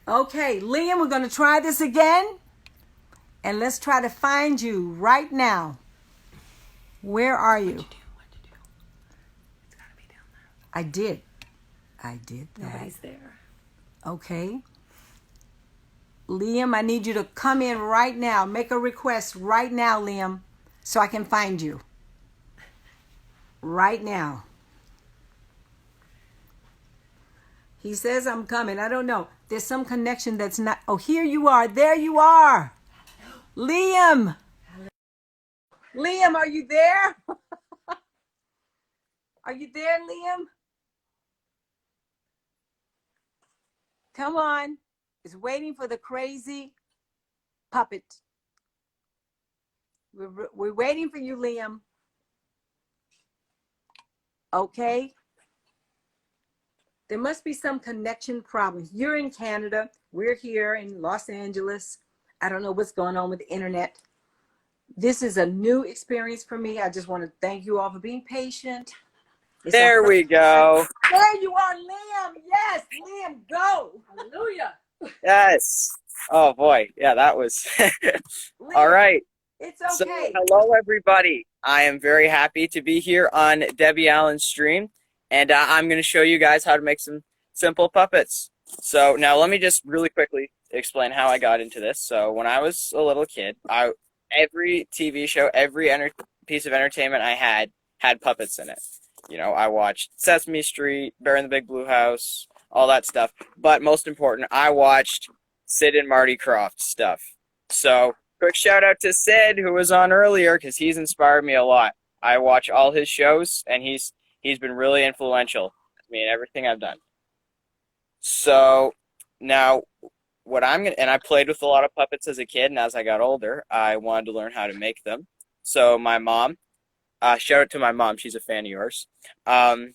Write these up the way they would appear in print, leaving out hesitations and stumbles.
Okay, Liam, we're going to try this again. And let's try to find you right now. Where are you? What'd you do? It's gotta be down there. I did. I did that. Nobody's there. Okay. Liam, I need you to come in right now. Make a request right now, Liam, so I can find you. Right now. He says I'm coming. I don't know. There's some connection that's not. Oh, here you are. There you are. Liam. Liam, are you there? Are you there, Liam? Come on. It's waiting for the crazy puppet. We're waiting for you, Liam. Okay. There must be some connection problems. You're in Canada. We're here in Los Angeles. I don't know what's going on with the internet. This is a new experience for me. I just want to thank you all for being patient. There we go. There you are, Liam. Yes, Liam, go. Hallelujah. Yes. Oh boy. Yeah, that was Liam, all right. it's So okay. hello everybody. I am very happy to be here on Debbie Allen's stream, and I'm going to show you guys how to make some simple puppets. So now let me just really quickly explain how I got into this. So when I was a little kid, every TV show, every piece of entertainment I had puppets in it. You know, I watched Sesame Street, Bear in the Big Blue House, all that stuff. But most important, I watched Sid and Marty Krofft stuff. So quick shout out to Sid, who was on earlier, because he's inspired me a lot. I watch all his shows, and he's been really influential to me in everything I've done. So now and I played with a lot of puppets as a kid, and as I got older, I wanted to learn how to make them. So my mom, shout out to my mom, she's a fan of yours. Um,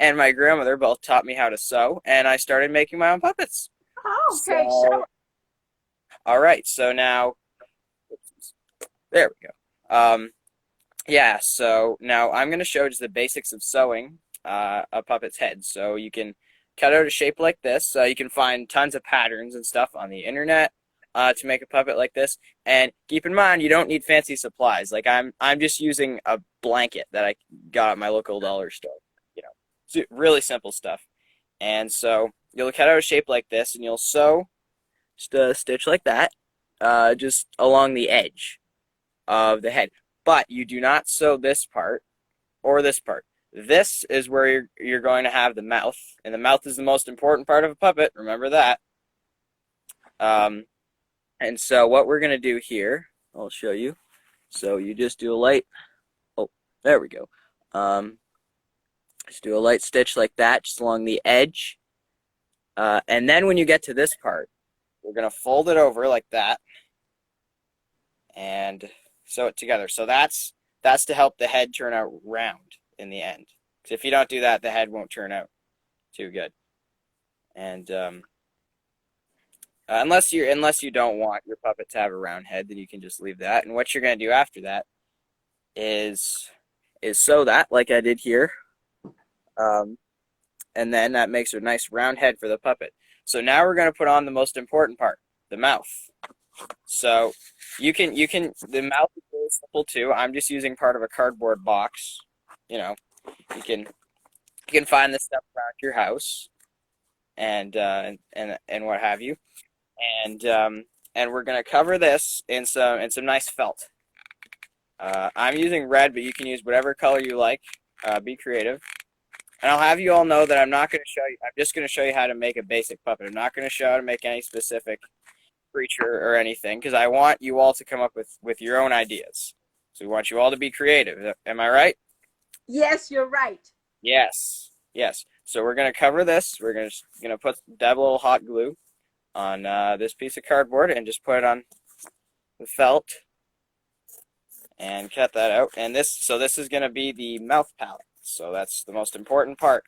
and my grandmother both taught me how to sew, and I started making my own puppets. Oh, okay, So, all right, so now, there we go. Yeah, so now I'm going to show just the basics of sewing a puppet's head. So you can cut out a shape like this. You can find tons of patterns and stuff on the internet to make a puppet like this. And keep in mind, you don't need fancy supplies. Like I'm just using a blanket that I got at my local dollar store. You know, really simple stuff. And so you'll cut out a shape like this, and you'll sew just a stitch like that, just along the edge of the head. But you do not sew this part or this part. This is where you're going to have the mouth, and the mouth is the most important part of a puppet. Remember that. And so what we're going to do here, I'll show you. So you just do a light, oh, there we go. Just do a light stitch like that, just along the edge. And then when you get to this part, we're going to fold it over like that and sew it together. So that's to help the head turn out round in the end. Because if you don't do that, the head won't turn out too good. And unless you don't want your puppet to have a round head, then you can just leave that. And what you're going to do after that is sew that like I did here. And then that makes a nice round head for the puppet. So now we're going to put on the most important part, the mouth. So the mouth is really simple too. I'm just using part of a cardboard box. You know, you can find this stuff around your house and what have you. And we're gonna cover this in some nice felt. I'm using red, but you can use whatever color you like. Be creative. And I'll have you all know that I'm not going to show you. I'm just going to show you how to make a basic puppet. I'm not going to show you how to make any specific creature or anything, because I want you all to come up with your own ideas. So we want you all to be creative. Am I right? yes, you're right. Yes. Yes. So we're going to cover this. We're going to dab a little hot glue on this piece of cardboard and just put it on the felt and cut that out. And this is going to be the mouth palette. So that's the most important part,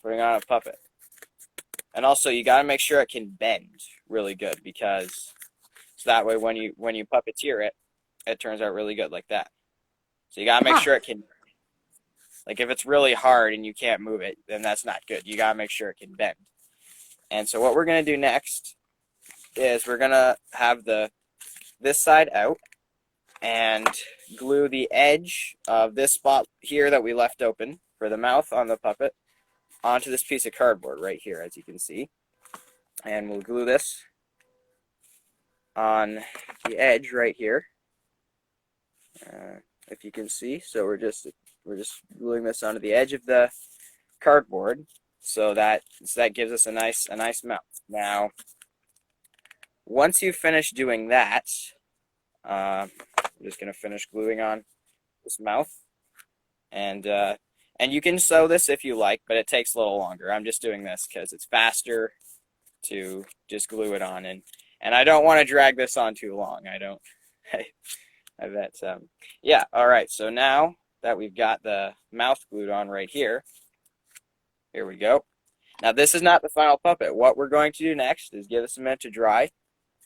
putting on a puppet. And also, you got to make sure it can bend really good, because so that way when you puppeteer it, it turns out really good like that. So you got to make sure it can. Like if it's really hard and you can't move it, then that's not good. You got to make sure it can bend. And so what we're going to do next is we're going to have this side out and glue the edge of this spot here that we left open for the mouth on the puppet onto this piece of cardboard right here, as you can see. And we'll glue this on the edge right here, if you can see. So we're just gluing this onto the edge of the cardboard, so that gives us a nice mouth. Now, once you finish doing that, I'm just gonna finish gluing on this mouth, and you can sew this if you like, but it takes a little longer. I'm just doing this because it's faster to just glue it on, and I don't want to drag this on too long. I bet. Yeah. All right. So now that we've got the mouth glued on right here, here we go. Now this is not the final puppet. What we're going to do next is give this a minute to dry,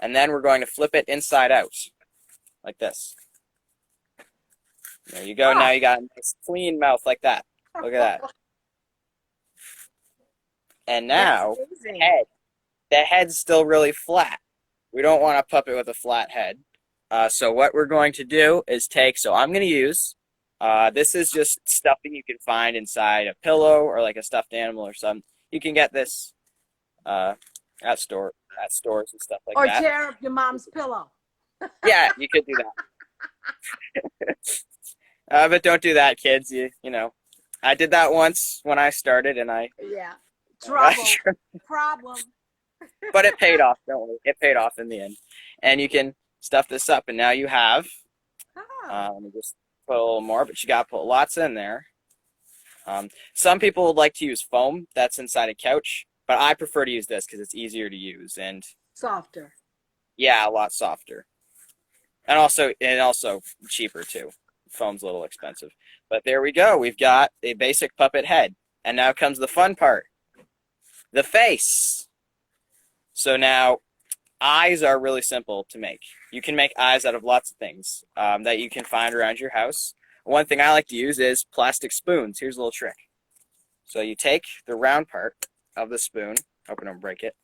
and then we're going to flip it inside out, like this. There you go. Now you got a nice clean mouth like that. Look at that. And now the head's still really flat. We don't want a puppet with a flat head. So what we're going to do is so I'm going to use, this is just stuffing you can find inside a pillow or like a stuffed animal or something. You can get this at stores and stuff like that. Or tear up your mom's pillow. Yeah, you could do that. But don't do that, kids. You know, I did that once when I started, and Problem. But it paid off. Don't worry, it paid off in the end. And you can stuff this up, and now you have. Let me just put a little more, but you got to put lots in there. Some people would like to use foam that's inside a couch, but I prefer to use this because it's easier to use and softer. Yeah, a lot softer, and also cheaper too. Foam's a little expensive, but there we go. We've got a basic puppet head, and now comes the fun part: the face. So now, eyes are really simple to make. You can make eyes out of lots of things that you can find around your house. One thing I like to use is plastic spoons. Here's a little trick. So you take the round part of the spoon, hope I don't break it,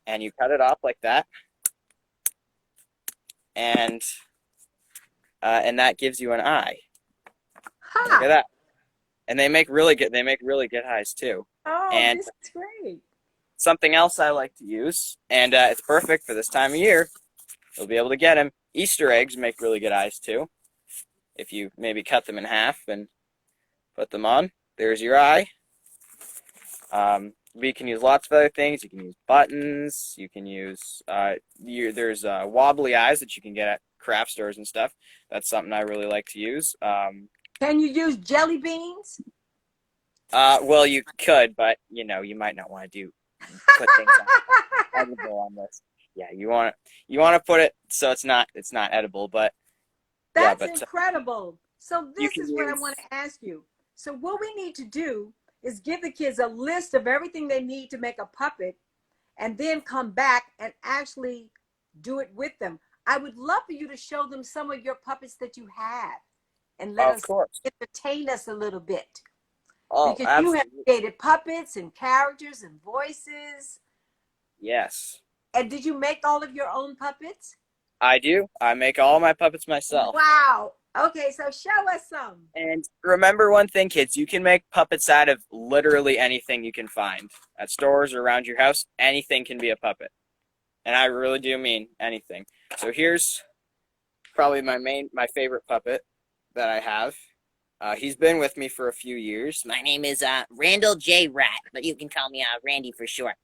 and you cut it off like that, and that gives you an eye. Look at that. And they make really good eyes too. Oh, and this is great. Something else I like to use, and it's perfect for this time of year. You'll be able to get them. Easter eggs make really good eyes too. If you maybe cut them in half and put them on, there's your eye. We can use lots of other things. You can use buttons. You can use there's wobbly eyes that you can get at craft stores and stuff. That's something I really like to use. Can you use jelly beans? Well, you could, but you might not want to put things edible on this. Yeah, you want to put it so it's not edible, but that's yeah, but, incredible. So this is what I want to ask you. So what we need to do is give the kids a list of everything they need to make a puppet, and then come back and actually do it with them. I would love for you to show them some of your puppets that you have, and let us entertain us a little bit. Oh, because absolutely. you have created puppets and characters and voices. Yes. And did you make all of your own puppets? I do. I make all my puppets myself. Wow. Okay, so show us some. And remember one thing, kids, you can make puppets out of literally anything you can find. At stores or around your house, anything can be a puppet. And I really do mean anything. So here's probably my favorite puppet that I have. He's been with me for a few years. My name is Randall J. Rat, but you can call me Randy for short.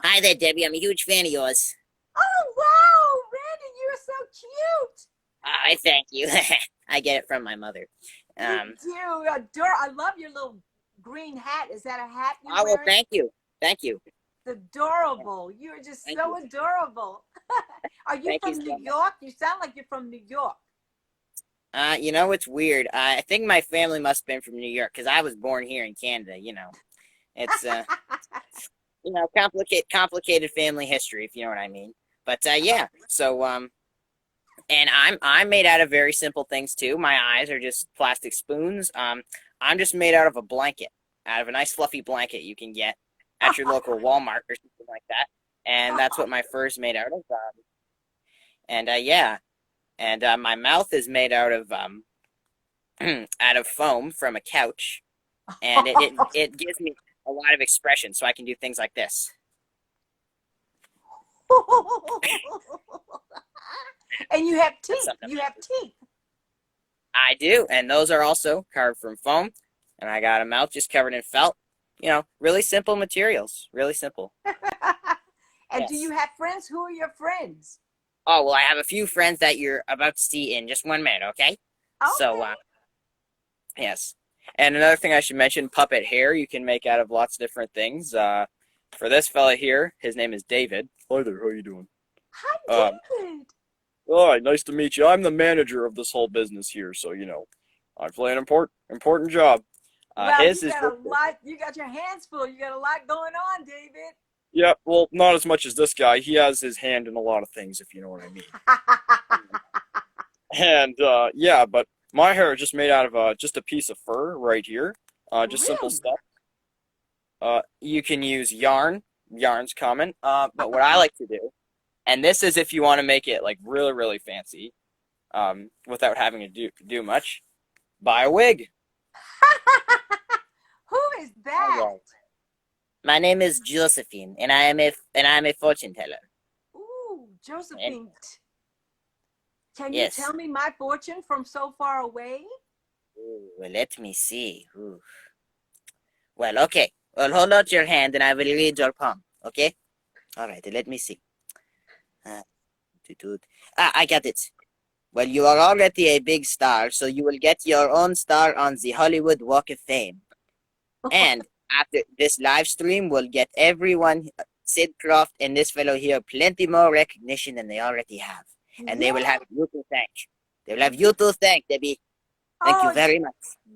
Hi there, Debbie. I'm a huge fan of yours. Oh, wow, Randy, you're so cute. I thank you. I get it from my mother. You do. I love your little green hat. Is that a hat you're well, wearing? thank you. Thank you. It's adorable. You're just so adorable. Are you from New York? You sound like you're from New York. It's weird. I think my family must have been from New York because I was born here in Canada. It's complicated family history, if you know what I mean. But yeah, so and I'm made out of very simple things too. My eyes are just plastic spoons. I'm just made out of a blanket, out of a nice fluffy blanket you can get at your local Walmart or something like that. and that's what my fur is made out of. And yeah, and my mouth is made out of out of foam from a couch, and it gives me a lot of expression, so I can do things like this. And you have That's teeth. something You have teeth. I do, and those are also carved from foam. And I got a mouth just covered in felt. You know, really simple materials. Really simple. And do Yes. you have friends? Who are your friends? Oh, well, I have a few friends that you're about to see in just 1 minute, okay? So, Okay. Yes. And another thing I should mention, puppet hair you can make out of lots of different things. For this fella here, his name is David. Hi there, how you doing? Hi, David. Hi, nice to meet you. I'm the manager of this whole business here, so you know, I play an important job. Well, His you is got a lot. You got your hands full. You got a lot going on, David. yeah, well, not as much as this guy. He has his hand in a lot of things, if you know what I mean. And yeah, but my hair is just made out of just a piece of fur right here. Just simple Really? stuff. You can use yarn. Yarn's common. But what I like to do, and this is if you want to make it like really fancy, without having to do much, buy a wig. Who is that? Alright. My name is Josephine, and I'm a fortune teller. Ooh, Josephine. Can Yes. you tell me my fortune from so far away? Ooh, well, let me see. Ooh. Well, okay. Well, hold out your hand, and I will read your palm. Okay. All right. Let me see. I got it. Well, you are already a big star, so you will get your own star on the Hollywood Walk of Fame. And after this live stream, will get everyone, Sid Croft and this fellow here, plenty more recognition than they already have. And they will have you to thank. They will have you to thank, Debbie. Thank you very much.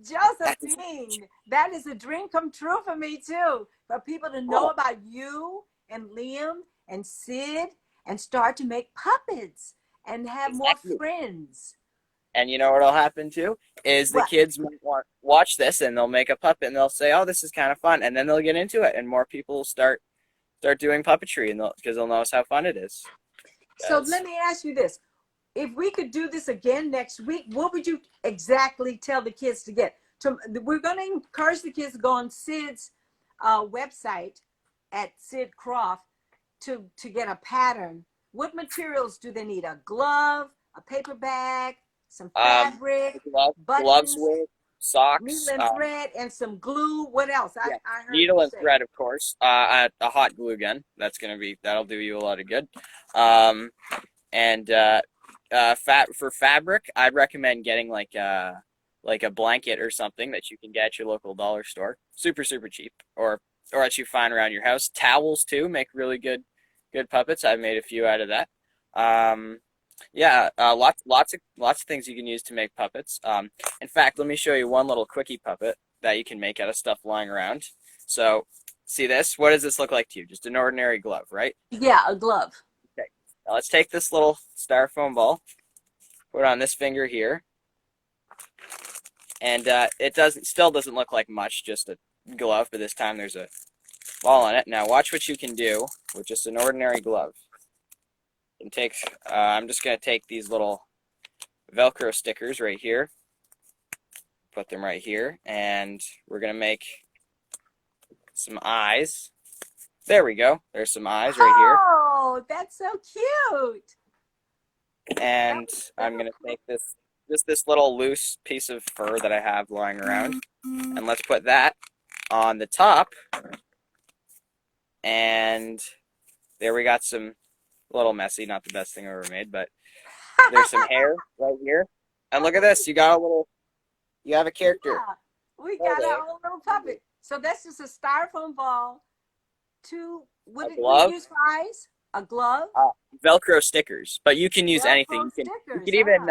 Josephine, that is a dream come true for me too. For people to know about you and Liam and Sid and start to make puppets and have more friends. And you know what'll happen too is the What? kids might watch this and they'll make a puppet and they'll say, "Oh, this is kind of fun," and then they'll get into it, and more people start doing puppetry, and because they'll notice how fun it is. So let me ask you this. If we could do this again next week, what would you exactly tell the kids to get? We're going to encourage the kids to go on Sid's website at Sid Croft to get a pattern. What materials do they need? A glove, a paper bag, some fabric, gloves buttons, with socks, needle and thread, and some glue. What else? Yeah. I heard Needle you and say. thread, of course. A hot glue gun. That'll do you a lot of good. And for fabric, I'd recommend getting like a blanket or something that you can get at your local dollar store. Super cheap, or that you find around your house. Towels too make really good puppets. I've made a few out of that. Yeah, lots of things you can use to make puppets. In fact, let me show you one little quickie puppet that you can make out of stuff lying around. So, see this? What does this look like to you? Just an ordinary glove, right? Yeah, a glove. Okay. Now let's take this little styrofoam ball, put it on this finger here, and it still doesn't look like much, just a glove, but this time there's a ball on it. Now watch what you can do with just an ordinary glove. I'm just going to take these little Velcro stickers right here, put them right here, and we're going to make some eyes. There we go. There's some eyes right here. Oh, that's so cute. And I'm going to take this little loose piece of fur that I have lying around, and let's put that on the top. And there we got some, a little messy, not the best thing I ever made, but there's some hair right here. And look at this, you have a character. Yeah, we got our own little puppet. So that's just a styrofoam ball. What did you use for eyes? A glove? Velcro stickers, but you can use Velcro anything. You could even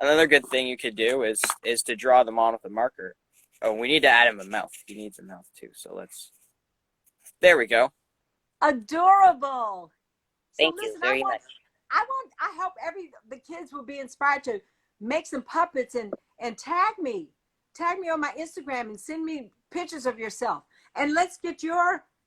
another good thing you could do is to draw them on with a marker. Oh, we need to add him a mouth. He needs a mouth too. So there we go. Adorable. Thank you very much. I hope the kids will be inspired to make some puppets and tag me on my Instagram and send me pictures of yourself. And let's get your